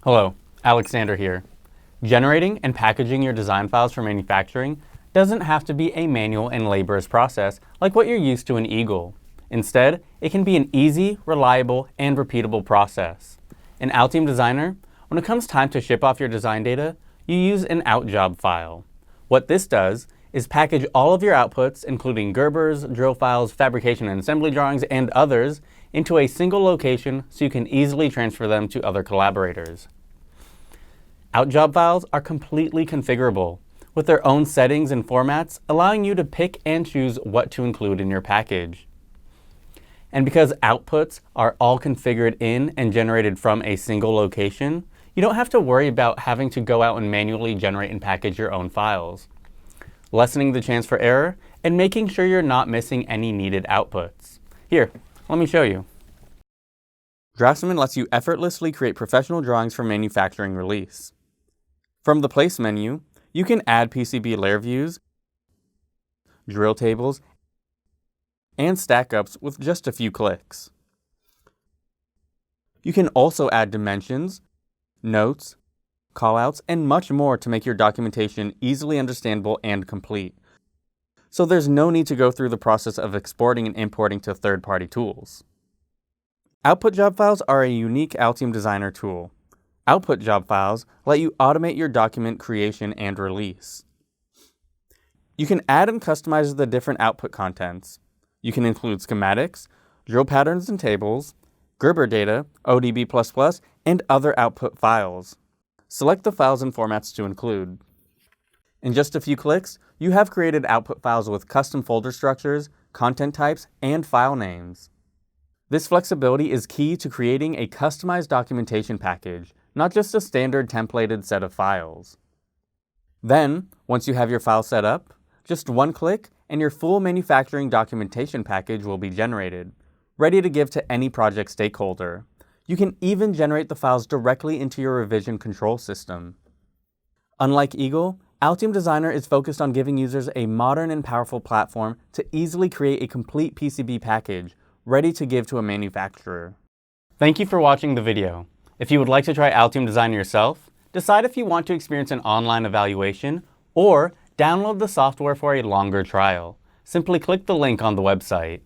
Hello, Alexander here. Generating and packaging your design files for manufacturing doesn't have to be a manual and laborious process like what you're used to in Eagle. Instead, it can be an easy, reliable, and repeatable process. In Altium Designer, when it comes time to ship off your design data, you use an outjob file. What this does is package all of your outputs, including Gerbers, drill files, fabrication and assembly drawings, and others, into a single location so you can easily transfer them to other collaborators. Outjob files are completely configurable, with their own settings and formats, allowing you to pick and choose what to include in your package. And because outputs are all configured in and generated from a single location, you don't have to worry about having to go out and manually generate and package your own files, lessening the chance for error and making sure you're not missing any needed outputs. Here, let me show you. Draftsman lets you effortlessly create professional drawings for manufacturing release. From the Place menu, you can add PCB layer views, drill tables, and stack-ups with just a few clicks. You can also add dimensions, notes, callouts, and much more to make your documentation easily understandable and complete. So there's no need to go through the process of exporting and importing to third-party tools. Output job files are a unique Altium Designer tool. Output job files let you automate your document creation and release. You can add and customize the different output contents. You can include schematics, drill patterns and tables, Gerber data, ODB++, and other output files. Select the files and formats to include. In just a few clicks, you have created output files with custom folder structures, content types, and file names. This flexibility is key to creating a customized documentation package, not just a standard templated set of files. Then, once you have your file set up, just one click and your full manufacturing documentation package will be generated, ready to give to any project stakeholder. You can even generate the files directly into your revision control system. Unlike Eagle, Altium Designer is focused on giving users a modern and powerful platform to easily create a complete PCB package, ready to give to a manufacturer. Thank you for watching the video. If you would like to try Altium Designer yourself, decide if you want to experience an online evaluation, or download the software for a longer trial. Simply click the link on the website.